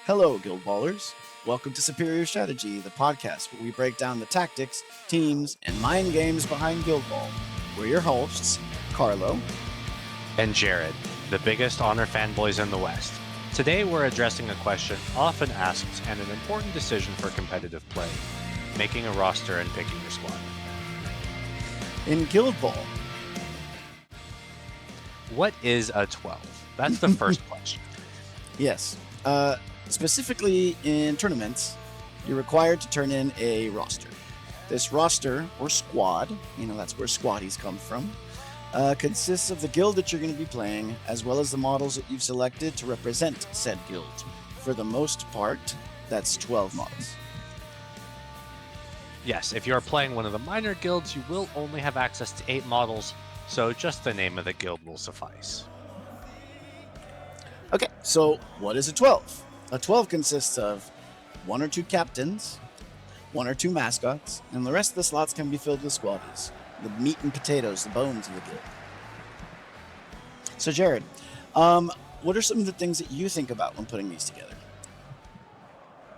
Hello, Guild Ballers. Welcome to Superior Strategy, the podcast where we break down the tactics, teams, and mind games behind Guild Ball. We're your hosts, Carlo and Jared, the biggest Honor fanboys in the West. Today we're addressing a question often asked and an important decision for competitive play, making a roster and picking your squad. In Guild Ball. What is a 12? That's the first question. Yes. Specifically in tournaments, you're required to turn in a roster. This roster, or squad, that's where squaddies come from, consists of the guild that you're going to be playing, as well as the models that you've selected to represent said guild. For the most part, that's 12 models. Yes, if you are playing one of the minor guilds, you will only have access to 8 models, so just the name of the guild will suffice. Okay, so what is a 12? A 12 consists of 1 or 2 captains, 1 or 2 mascots, and the rest of the slots can be filled with squaddies. The meat and potatoes, the bones of the guild. So Jared, what are some of the things that you think about when putting these together?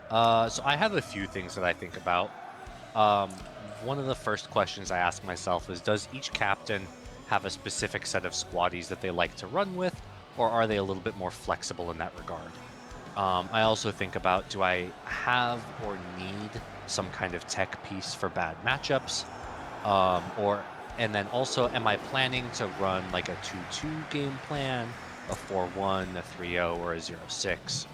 So I have a few things that I think about. One of the first questions I ask myself is, does each captain have a specific set of squaddies that they like to run with, or are they a little bit more flexible in that regard? I also think about, do I have or need some kind of tech piece for bad matchups? And then also, am I planning to run like a 2-2 game plan, a 4-1, a 3-0, or a 0-6?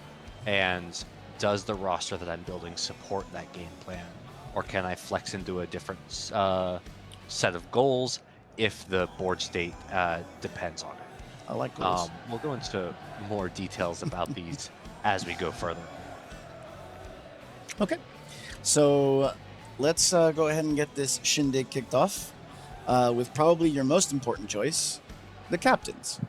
And does the roster that I'm building support that game plan? Or can I flex into a different set of goals if the board state depends on it? I like goals. We'll go into more details about these as we go further. Okay, so let's go ahead and get this shindig kicked off with probably your most important choice, the captains.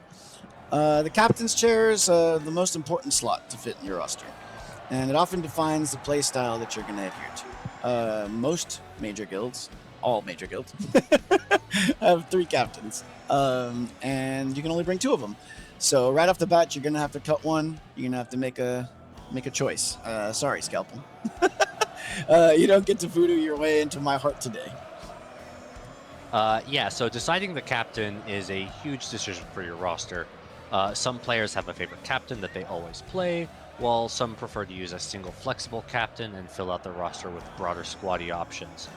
The captain's chair is the most important slot to fit in your roster, and it often defines the play style that you're going to adhere to. Most major guilds, all major guilds, have 3 captains, and you can only bring 2 of them. So right off the bat, you're going to have to cut one. You're going to have to make a choice. Sorry, Scalpel. You don't get to voodoo your way into my heart today. So deciding the captain is a huge decision for your roster. Some players have a favorite captain that they always play, while some prefer to use a single flexible captain and fill out the roster with broader squaddy options.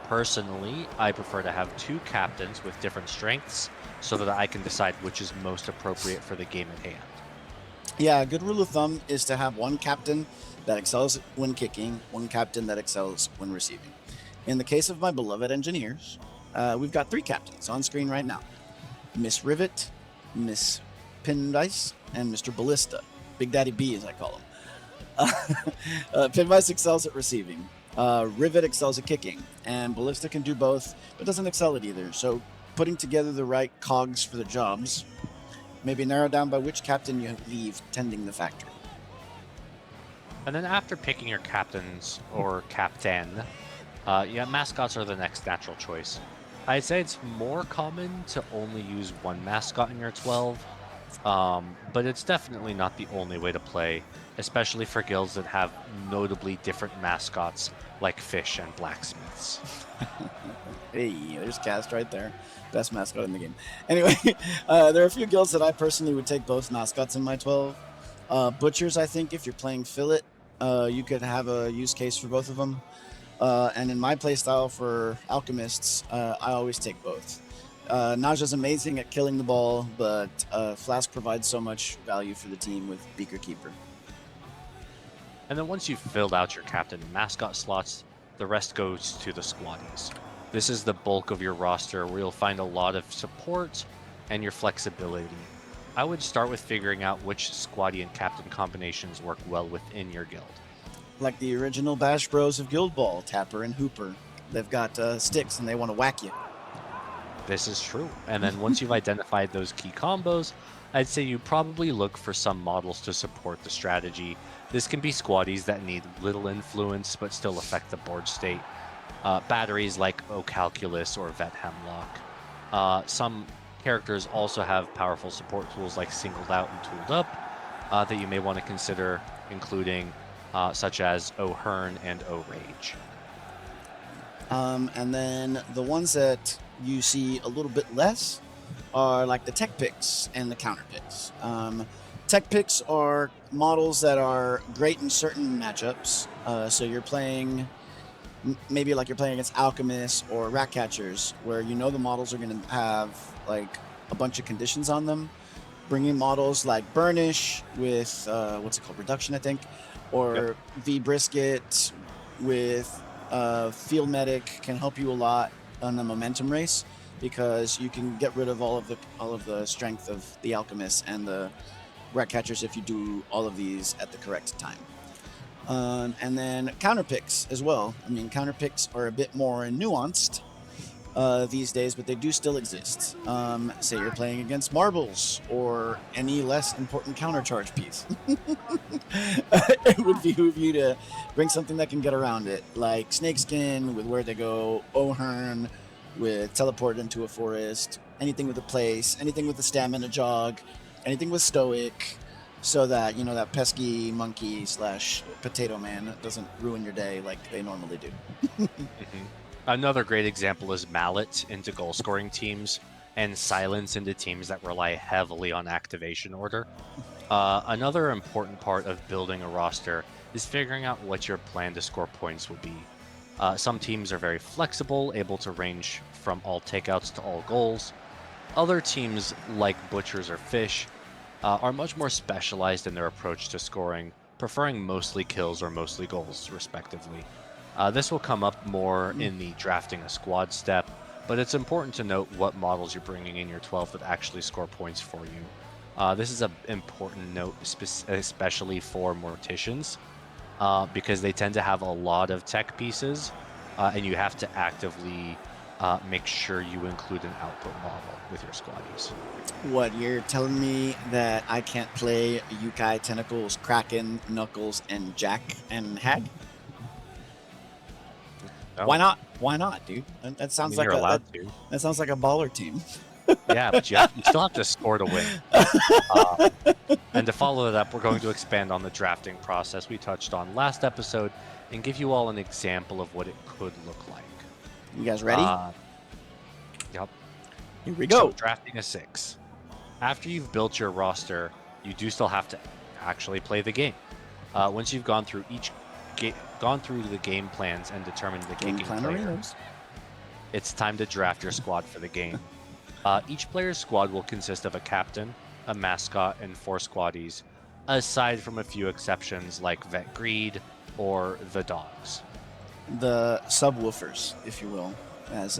Personally, I prefer to have 2 captains with different strengths so that I can decide which is most appropriate for the game at hand. Yeah, a good rule of thumb is to have 1 captain that excels when kicking, 1 captain that excels when receiving. In the case of my beloved engineers, we've got 3 captains on screen right now. Miss Rivet, Miss Pinvice, and Mr. Ballista. Big Daddy B, as I call him. Pinvice excels at receiving. Rivet excels at kicking, and Ballista can do both, but doesn't excel at either. So putting together the right cogs for the jobs, maybe narrow down by which captain you leave tending the factory. And then after picking your captains or captain, mascots are the next natural choice. I'd say it's more common to only use 1 mascot in your 12, but it's definitely not the only way to play, especially for guilds that have notably different mascots like fish and blacksmiths. Hey, there's Cast right there. Best mascot in the game. Anyway, there are a few guilds that I personally would take both mascots in my 12. Butchers, I think, if you're playing Fillet, you could have a use case for both of them. And in my playstyle for Alchemists, I always take both. Naja's amazing at killing the ball, but Flask provides so much value for the team with Beaker Keeper. And then once you've filled out your captain and mascot slots, the rest goes to the squaddies. This is the bulk of your roster where you'll find a lot of support and your flexibility. I would start with figuring out which squaddie and captain combinations work well within your guild. Like the original Bash Bros of Guild Ball, Tapper and Hooper. They've got sticks and they want to whack you. This is true. And then once you've identified those key combos, I'd say you probably look for some models to support the strategy. This can be squaddies that need little influence but still affect the board state. Batteries like Ocalculus or Vet Hemlock. Some characters also have powerful support tools like Singled Out and Tooled Up. that you may want to consider including, such as O'Hearn and O'Rage. And then the ones that you see a little bit less are like the tech picks and the counter picks. Tech picks are models that are great in certain matchups. So you're playing, maybe like you're playing against alchemists or rat catchers, where you know the models are going to have like a bunch of conditions on them. Bringing models like Burnish with what's it called, Reduction, I think, or Yep. V Brisket with Field Medic can help you a lot on the momentum race, because you can get rid of all of the strength of the alchemists and the rat catchers if you do all of these at the correct time. And then counter picks as well. I mean, counter picks are a bit more nuanced these days, but they do still exist. Say you're playing against marbles or any less important countercharge piece. It would behoove you to bring something that can get around it, like Snakeskin with Where They Go, O'Hearn with Teleport into a Forest, anything with a place, anything with a Stamina Jog, anything with Stoic, so that, you know, that pesky monkey / potato man doesn't ruin your day like they normally do. Mhm. Another great example is Mallet into goal scoring teams and Silence into teams that rely heavily on activation order. Another important part of building a roster is figuring out what your plan to score points will be. Some teams are very flexible, able to range from all takeouts to all goals. Other teams, like Butchers or Fish, are much more specialized in their approach to scoring, preferring mostly kills or mostly goals, respectively. This will come up more in the drafting a squad step, but it's important to note what models you're bringing in your 12 that actually score points for you. This is an important note, especially for Morticians, because they tend to have a lot of tech pieces, and you have to actively make sure you include an output model with your squaddies. What, you're telling me that I can't play Yukai, Tentacles, Kraken, Knuckles, and Jack and Hag? No, Why not? Why not, dude? That I sounds mean, like you're a allowed to. that sounds like a baller team. Yeah, but you still have to score to win. And to follow it up, we're going to expand on the drafting process we touched on last episode and give you all an example of what it could look like. You guys ready? Yep. Here we So go. drafting a 6. After you've built your roster, you do still have to actually play the game. Once you've gone through gone through the game plans and determined the Game kicking plan player, arenas. it's time to draft your squad for the game. Each player's squad will consist of a captain, a mascot, and 4 squaddies, aside from a few exceptions like Vet Greed or the Dogs. The subwoofers, if you will, as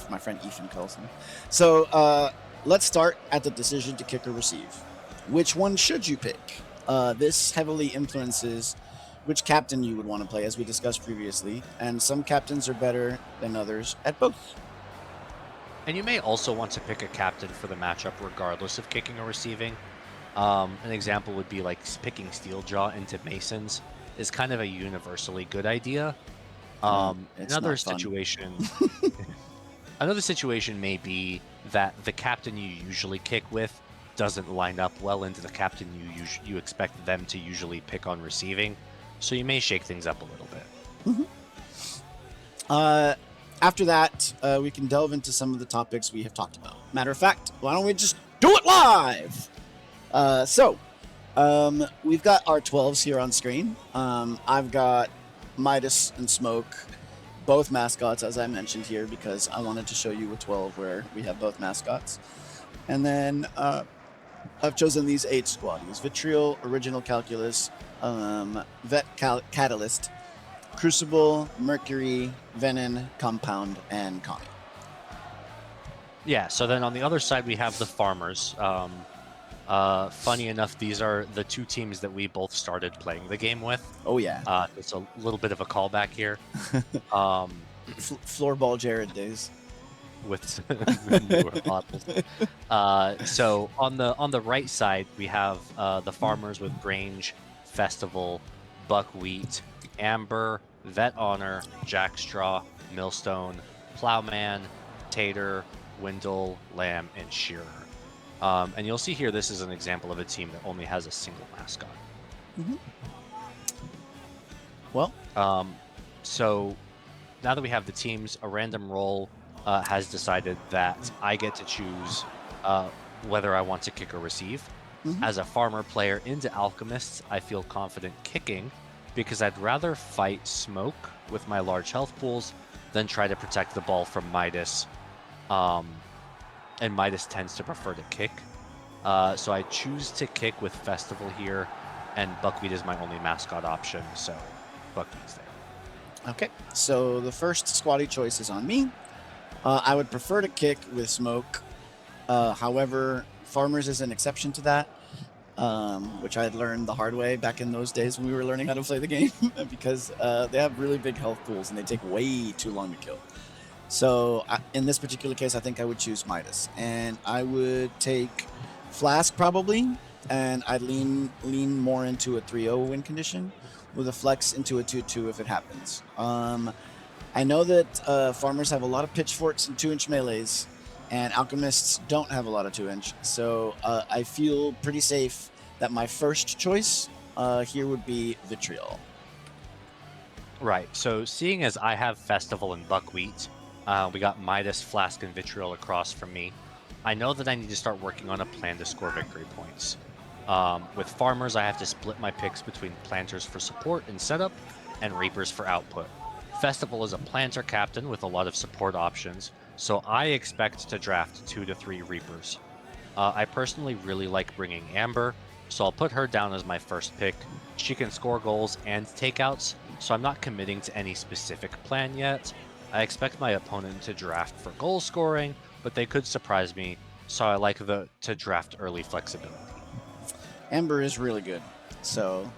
my friend Ethan calls them. So let's start at the decision to kick or receive. Which one should you pick? This heavily influences which captain you would want to play, as we discussed previously, and some captains are better than others at both. And you may also want to pick a captain for the matchup regardless of kicking or receiving. An example would be like picking Steeljaw into Masons is kind of a universally good idea. It's Another not fun. situation another situation may be that the captain you usually kick with doesn't line up well into the captain you expect them to usually pick on receiving, so you may shake things up a little bit. After that, we can delve into some of the topics we have talked about. Matter of fact, why don't we just do it live? We've got our 12s here on screen. I've got Midas and Smoke, both mascots, as I mentioned here, because I wanted to show you a 12 where we have both mascots. And then I've chosen these 8 squaddies: Vitriol, Original Calculus, Catalyst, Crucible, Mercury, Venom, Compound, and Kami. Yeah, so then on the other side we have the Farmers. Funny enough, these are the 2 teams that we both started playing the game with. Oh yeah, It's a little bit of a callback here. Um, floorball Jared days. with newer models. So on the right side, we have the Farmers with Grange, Festival, Buckwheat, Amber, Vet Honor, Jackstraw, Millstone, Plowman, Tater, Windle, Lamb, and Shearer. And you'll see here, this is an example of a team that only has a single mascot. Hmm. Well, So now that we have the teams, a random roll has decided that I get to choose whether I want to kick or receive. mhm. As a farmer player into Alchemists, I feel confident kicking because I'd rather fight smoke with my large health pools than try to protect the ball from Midas. Um, and Midas tends to prefer to kick. So I choose to kick with Festival here, and Buckwheat is my only mascot option, so Buckwheat's there. Okay, so the first squatty choice is on me. I would prefer to kick with smoke. However, farmers is an exception to that, which I had learned the hard way back in those days when we were learning how to play the game, because they have really big health pools and they take way too long to kill. So in this particular case, I think I would choose Midas, and I would take Flask probably, and I'd lean more into a 3-0 win condition with a flex into a 2-2 if it happens. I know that farmers have a lot of pitchforks and 2-inch melees, and alchemists don't have a lot of 2-inch. So I feel pretty safe that my first choice here would be Vitriol. Right. So seeing as I have Festival and Buckwheat, we got Midas, Flask, and Vitriol across from me. I know that I need to start working on a plan to score victory points. With farmers, I have to split my picks between planters for support and setup, and reapers for output. Festival is a planter captain with a lot of support options, so I expect to draft 2 to 3 reapers. I personally really like bringing Amber, so I'll put her down as my first pick. She can score goals and takeouts, so I'm not committing to any specific plan yet. I expect my opponent to draft for goal scoring, but they could surprise me, so I like to draft early flexibility. Amber is really good. So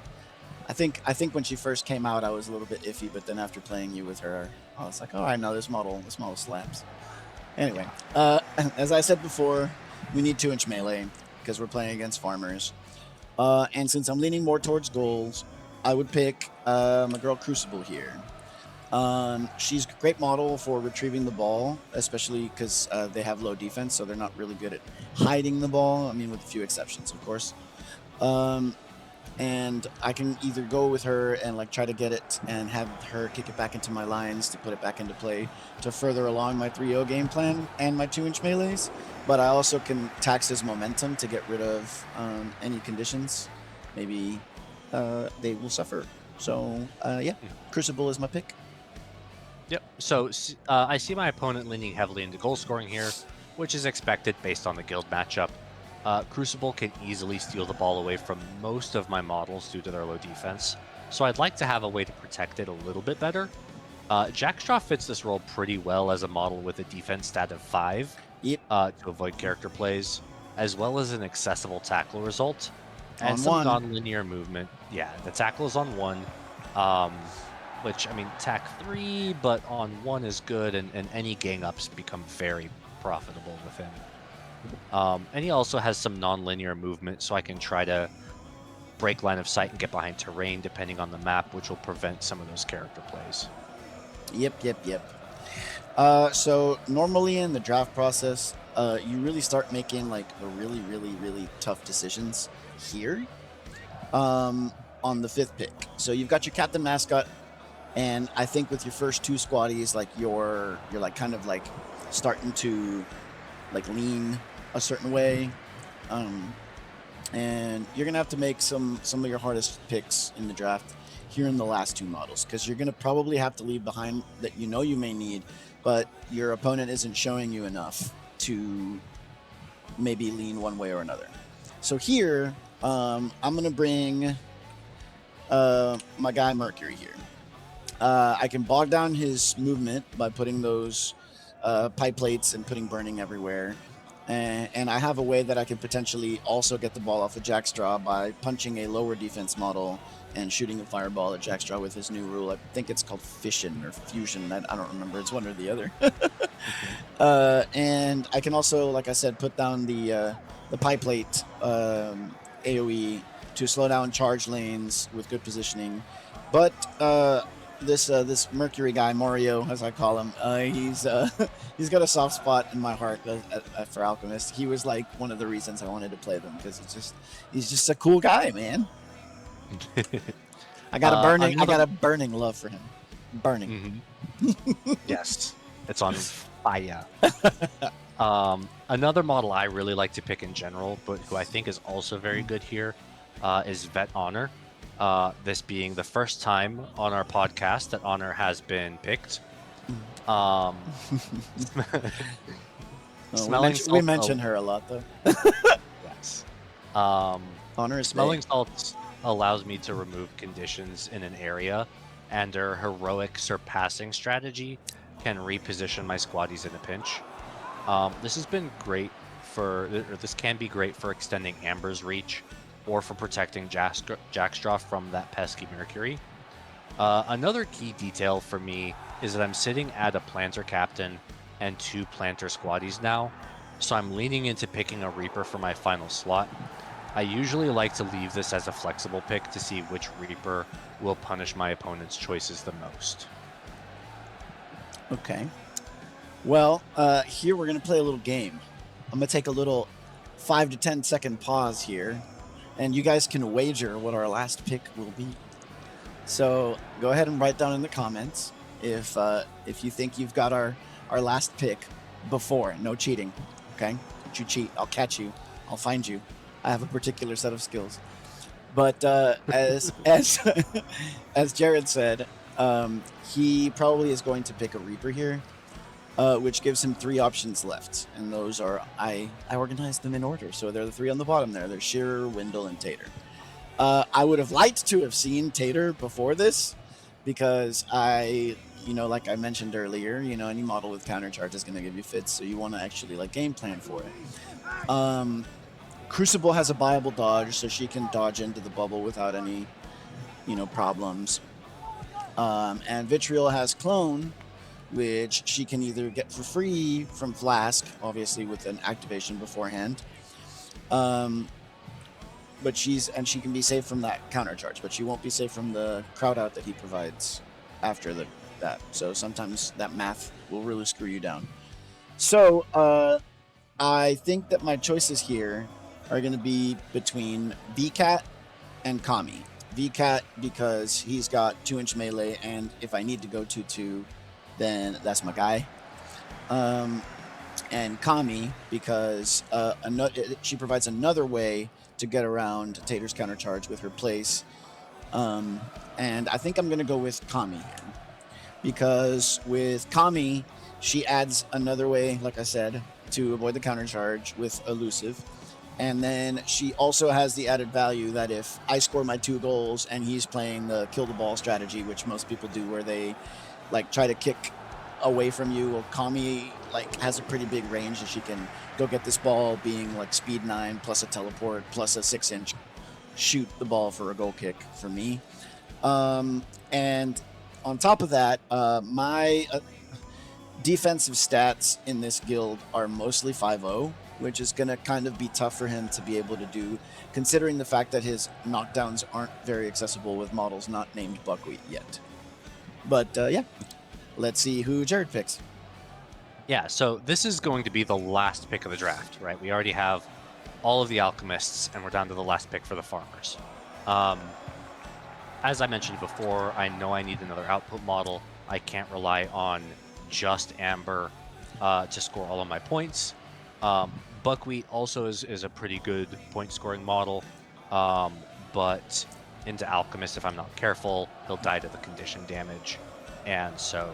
I think when she first came out, I was a little bit iffy, but then after playing you with her, I was like, all right, no, this model slaps. Anyway, as I said before, we need 2-inch melee because we're playing against farmers. And since I'm leaning more towards goals, I would pick my girl Crucible here. She's a great model for retrieving the ball, especially because they have low defense, so they're not really good at hiding the ball. I mean, with a few exceptions, of course. And I can either go with her and like try to get it and have her kick it back into my lines to put it back into play to further along my 3-0 game plan and my 2-inch melees. But I also can tax his momentum to get rid of any conditions. Maybe they will suffer. So yeah, Crucible is my pick. Yep. So I see my opponent leaning heavily into goal scoring here, which is expected based on the guild matchup. Crucible can easily steal the ball away from most of my models due to their low defense, so I'd like to have a way to protect it a little bit better. Jackstraw fits this role pretty well as a model with a defense stat of 5 Yep. To avoid character plays, as well as an accessible tackle result, and On some one. non-linear movement. Yeah, the tackle is on 1, which, I mean, tack 3, but on 1 is good, and any gang ups become very profitable with him. And he also has some non-linear movement, so I can try to break line of sight and get behind terrain depending on the map, which will prevent some of those character plays. Yep. So normally in the draft process, you really start making like the really tough decisions here on the 5th pick. So you've got your captain mascot, and I think with your first 2 squaddies, like you're like kind of like starting to like lean a certain way, and you're gonna have to make some of your hardest picks in the draft here in the last 2 models, because you're gonna probably have to leave behind that you know you may need, but your opponent isn't showing you enough to maybe lean one way or another. So here, I'm gonna bring my guy Mercury here. I can bog down his movement by putting those pipe plates and putting burning everywhere. And I have a way that I can potentially also get the ball off of Jackstraw by punching a lower defense model and shooting a fireball at Jackstraw with his new rule. I think it's called fission or fusion. I don't remember. It's one or the other. And I can also, like I said, put down the pipe plate AoE to slow down charge lanes with good positioning. But this Mercury guy, Mario, as I call him, he's he's got a soft spot in my heart for Alchemist. He was like one of the reasons I wanted to play them because he's just a cool guy, man. I got a burning love for him. Burning. Yes, it's on fire. Another model I really like to pick in general, but who I think is also very good here, is Vet Honor. This being the first time on our podcast that Honor has been picked. We mentioned her a lot, though. Yes. Honor is Smelling Salts allows me to remove conditions in an area, and her heroic surpassing strategy can reposition my squaddies in a pinch. This has been great this can be great for extending Amber's reach or for protecting Jackstraw from that pesky Mercury. Another key detail for me is that I'm sitting at a Planter Captain and 2 Planter Squaddies now, so I'm leaning into picking a Reaper for my final slot. I usually like to leave this as a flexible pick to see which Reaper will punish my opponent's choices the most. Okay. Well, here we're going to play a little game. I'm going to take a little 5 to 10 second pause here, and you guys can wager what our last pick will be. So go ahead and write down in the comments if you think you've got our last pick before. No cheating, okay? Don't you cheat. I'll catch you. I'll find you. I have a particular set of skills. But as Jared said, he probably is going to pick a Reaper here, which gives him 3 options left. And those are, I organized them in order. So they're the 3 on the bottom there. They're Shearer, Windle, and Tater. I would have liked to have seen Tater before this because like I mentioned earlier, any model with countercharge is going to give you fits. So you want to actually game plan for it. Crucible has a viable dodge, so she can dodge into the bubble without any, problems. And Vitriol has Clone, which she can either get for free from Flask, obviously with an activation beforehand. But she can be safe from that countercharge, but she won't be safe from the crowd out that he provides after that. So sometimes that math will really screw you down. So I think that my choices here are going to be between VCAT and Kami. VCAT because he's got 2-inch melee, and if I need to go 2-2, then that's my guy. And Kami because she provides another way to get around Tater's countercharge with her place. And I think I'm going to go with Kami here. Because with Kami, she adds another way, like I said, to avoid the countercharge with Elusive. And then she also has the added value that if I score my 2 goals and he's playing the kill the ball strategy, which most people do where they try to kick away from you, well, Kami has a pretty big range and she can go get this ball being speed 9 plus a teleport plus a 6-inch shoot the ball for a goal kick for me. And on top of that, my defensive stats in this guild are mostly 5-0, which is going to kind of be tough for him to be able to do, considering the fact that his knockdowns aren't very accessible with models not named Buckwheat yet. But yeah, let's see who Jared picks. Yeah, so this is going to be the last pick of the draft, right? We already have all of the alchemists, and we're down to the last pick for the farmers. As I mentioned before, I know I need another output model. I can't rely on just Amber to score all of my points. Buckwheat also is a pretty good point scoring model, but into Alchemist, if I'm not careful, he'll die to the condition damage. And so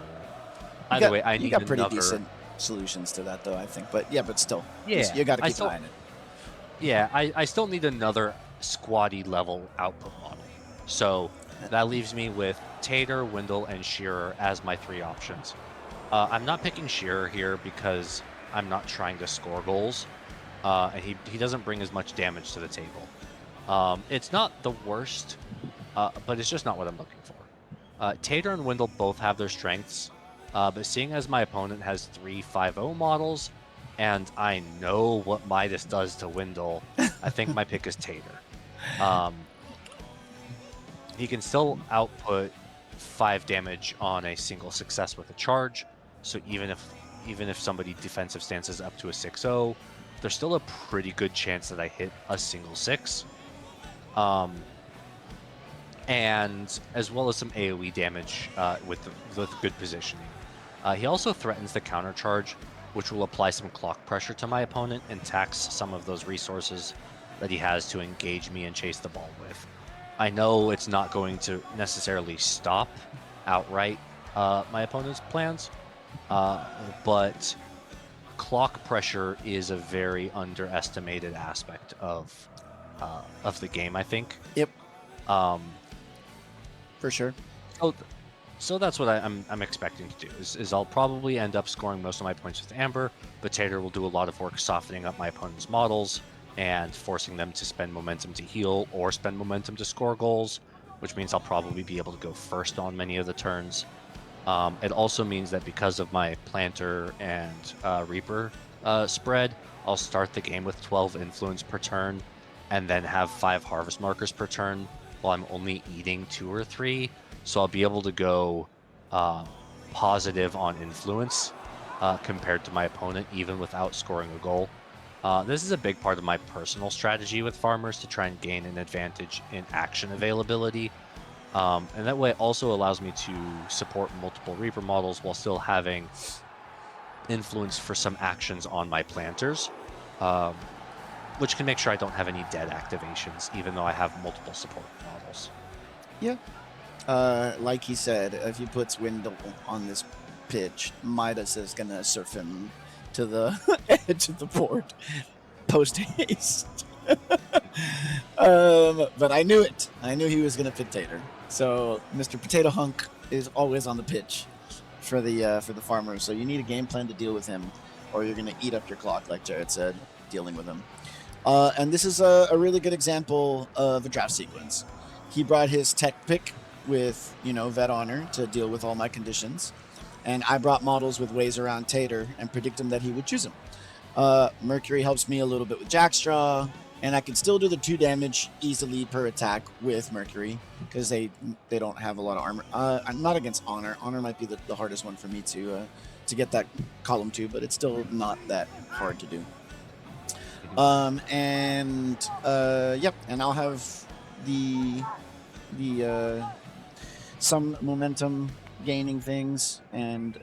either way, I need another... pretty decent solutions to that though, I think. But still, yeah, you got to keep an eye on it. Yeah, I still need another squaddy level output model. So that leaves me with Tater, Windle, and Shearer as my 3 options. I'm not picking Shearer here because I'm not trying to score goals, and he doesn't bring as much damage to the table. It's not the worst, but it's just not what I'm looking for. Tater and Windle both have their strengths, but seeing as my opponent has 3 5-0 models, and I know what Midas does to Windle, I think my pick is Tater. He can still output 5 damage on a single success with a charge. So even if somebody defensive stances up to a 6-0, there's still a pretty good chance that I hit a single 6. And as well as some AoE damage with good positioning. He also threatens the counter charge, which will apply some clock pressure to my opponent and tax some of those resources that he has to engage me and chase the ball with. I know it's not going to necessarily stop outright my opponent's plans, but clock pressure is a very underestimated aspect of the game, I think. Yep. For sure. So that's what I'm expecting to do. Is I'll probably end up scoring most of my points with Amber, but Tater will do a lot of work softening up my opponent's models and forcing them to spend momentum to heal or spend momentum to score goals, which means I'll probably be able to go first on many of the turns. It also means that because of my Planter and Reaper spread, I'll start the game with 12 influence per turn and then have 5 harvest markers per turn while I'm only eating 2 or 3. So I'll be able to go positive on influence compared to my opponent, even without scoring a goal. This is a big part of my personal strategy with farmers to try and gain an advantage in action availability. And that way it also allows me to support multiple Reaper models while still having influence for some actions on my planters, which can make sure I don't have any dead activations, even though I have multiple support models. Yeah. Like he said, if he puts Windle on this pitch, Midas is going to surf him to the edge of the board post haste. But I knew it. I knew he was going to pick Tater. So Mr. Potato Hunk is always on the pitch for the farmers. So you need a game plan to deal with him, or you're going to eat up your clock, like Jared said, dealing with him. And this is a really good example of a draft sequence. He brought his tech pick with, Vet Honor to deal with all my conditions. And I brought models with ways around Tater and predict him that he would choose him. Mercury helps me a little bit with Jackstraw, and I can still do the 2 damage easily per attack with Mercury because they don't have a lot of armor. I'm not against Honor. Honor might be the hardest one for me to get that column 2, but it's still not that hard to do. And I'll have the some momentum gaining things, and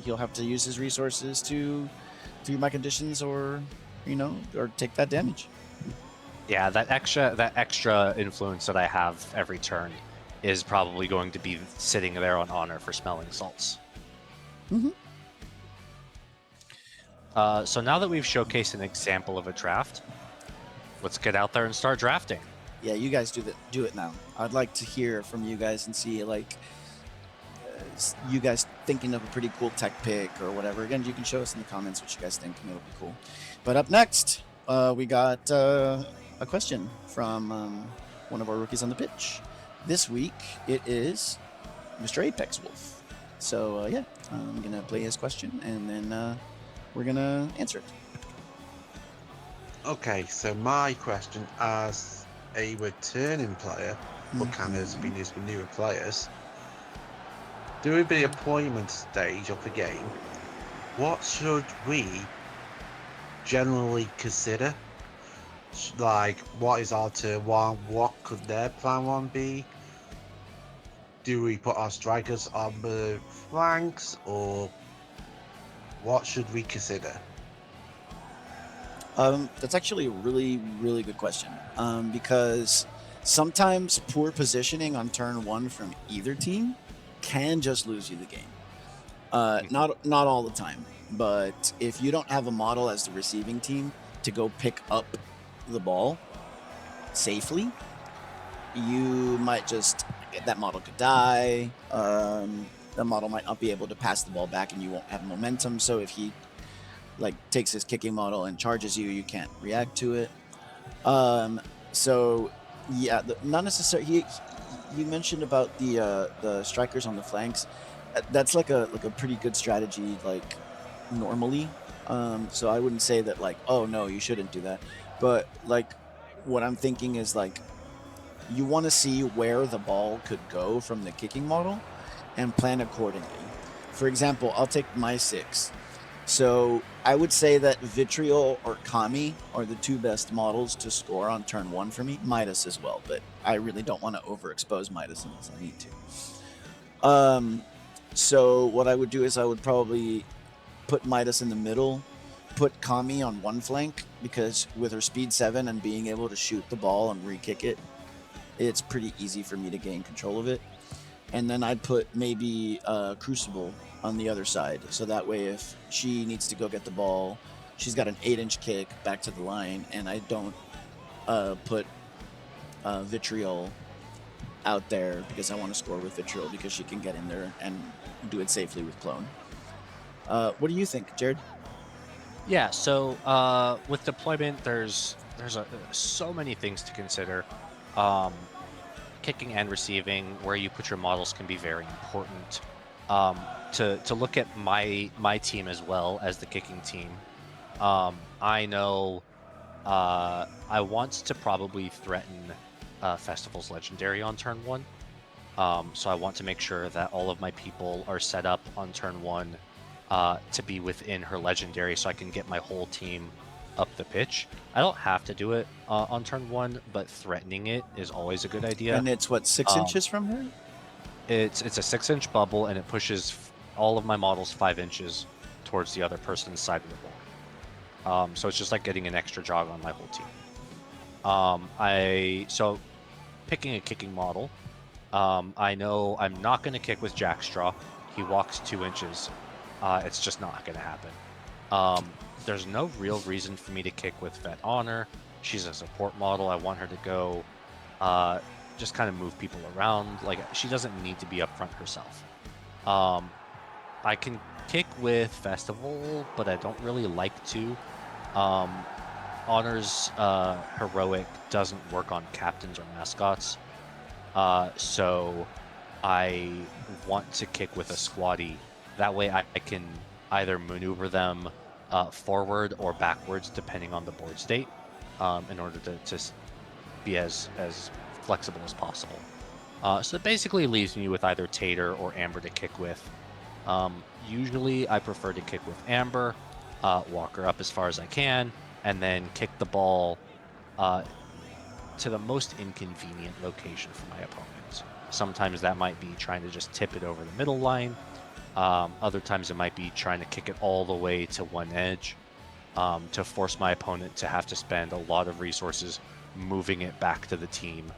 he'll have to use his resources to do my conditions or take that damage. Yeah, that extra influence that I have every turn is probably going to be sitting there on Honor for smelling salts. Mm-hmm. So now that we've showcased an example of a draft, let's get out there and start drafting. Yeah, you guys do it now. I'd like to hear from you guys and see you guys thinking of a pretty cool tech pick or whatever. Again, you can show us in the comments what you guys think, and it'll be cool. But up next, we got a question from one of our rookies on the pitch. This week, it is Mr. Apex Wolf. So, I'm going to play his question, and then we're going to answer it. Okay, so my question, as a returning player, what kind of has been used for newer players, during the appointment stage of the game, what should we generally consider? Like, what is our turn 1? What could their plan 1 be? Do we put our strikers on the flanks, or what should we consider? That's actually a really, really good question. Because sometimes poor positioning on turn 1 from either team can just lose you the game. Not all the time, but if you don't have a model as the receiving team to go pick up the ball safely, you might just that model could die. The model might not be able to pass the ball back, and you won't have momentum. So if he takes his kicking model and charges you, you can't react to it. Not necessarily. You mentioned about the strikers on the flanks. That's like a pretty good strategy, normally. So I wouldn't say that oh no, you shouldn't do that. But what I'm thinking is you want to see where the ball could go from the kicking model and plan accordingly. For example, I'll take my 6. So I would say that Vitriol or Kami are the 2 best models to score on turn 1 for me. Midas as well, but I really don't want to overexpose Midas unless I need to. So what I would do is I would probably put Midas in the middle, put Kami on one flank, because with her speed 7 and being able to shoot the ball and re-kick it, it's pretty easy for me to gain control of it. And then I'd put maybe Crucible on the other side, so that way if she needs to go get the ball, she's got an 8-inch kick back to the line, and I don't put Vitriol out there because I want to score with Vitriol, because she can get in there and do it safely with Clone. What do you think, Jared? Yeah, so with deployment, there's so many things to consider. Kicking and receiving, where you put your models, can be very important. To look at my team as well as the kicking team, I know I want to probably threaten Festival's Legendary on turn 1. So I want to make sure that all of my people are set up on turn 1 to be within her Legendary, so I can get my whole team up the pitch. I don't have to do it on turn 1, but threatening it is always a good idea. And it's what, 6 inches from her? It's a 6-inch bubble, and it pushes all of my models 5 inches towards the other person's side of the board. So it's just like getting an extra jog on my whole team. So picking a kicking model, I know I'm not going to kick with Jackstraw. He walks 2 inches. It's just not going to happen. There's no real reason for me to kick with Vet Honor. She's a support model. I want her to go just kind of move people around. Like, she doesn't need to be up front herself. I can kick with Festival, but I don't really like to. Honor's heroic doesn't work on captains or mascots. So I want to kick with a squatty. That way I can either maneuver them forward or backwards, depending on the board state, in order to be as flexible as possible. So it basically leaves me with either Tater or Amber to kick with. Usually I prefer to kick with Amber, walk her up as far as I can, and then kick the ball to the most inconvenient location for my opponents. Sometimes that might be trying to just tip it over the middle line. Other times it might be trying to kick it all the way to one edge, to force my opponent to have to spend a lot of resources moving it back to the team,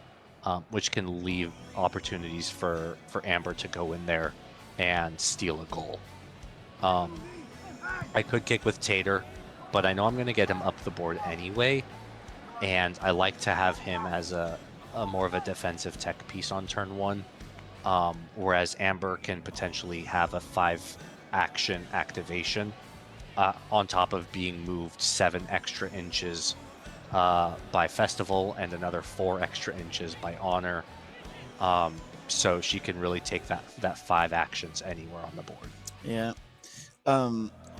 which can leave opportunities for Amber to go in there and steal a goal. I could kick with Tater, but I know I'm going to get him up the board anyway, and I like to have him as a more of a defensive tech piece on turn 1. Whereas Amber can potentially have a 5-action activation on top of being moved 7 extra inches by Festival and another 4 extra inches by Honor. So she can really take that 5 actions anywhere on the board. Yeah.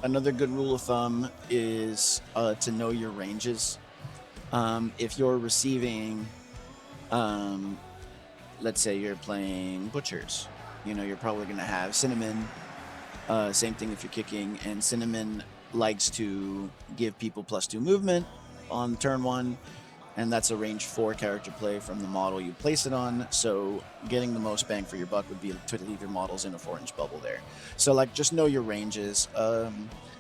Another good rule of thumb is to know your ranges. If you're receiving... let's say you're playing Butchers, you're probably going to have Cinnamon. Same thing if you're kicking, and Cinnamon likes to give people +2 movement on turn 1, and that's a range 4 character play from the model you place it on. So getting the most bang for your buck would be to leave your models in a 4-inch bubble there. So just know your ranges.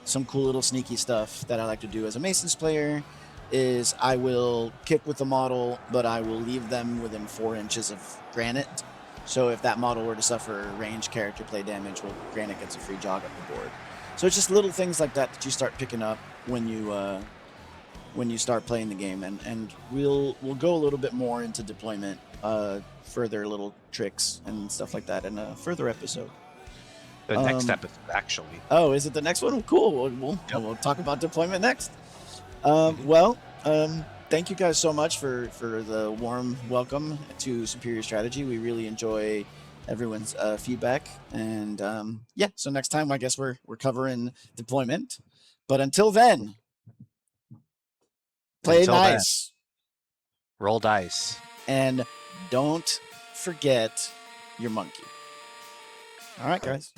Some cool little sneaky stuff that I like to do as a Masons player is I will kick with the model, but I will leave them within 4 inches of Granite. So if that model were to suffer range character play damage, well, Granite gets a free jog up the board. So it's just little things like that you start picking up when you start playing the game, and we'll go a little bit more into deployment, further little tricks and stuff like that in a further episode. The next episode, actually. Oh, is it the next one? Oh, cool. We'll talk about deployment next. Thank you guys so much for the warm welcome to Superior Strategy. We really enjoy everyone's feedback, and so next time I guess we're covering deployment. But until then, play nice, roll dice, and don't forget your monkey. All right, guys.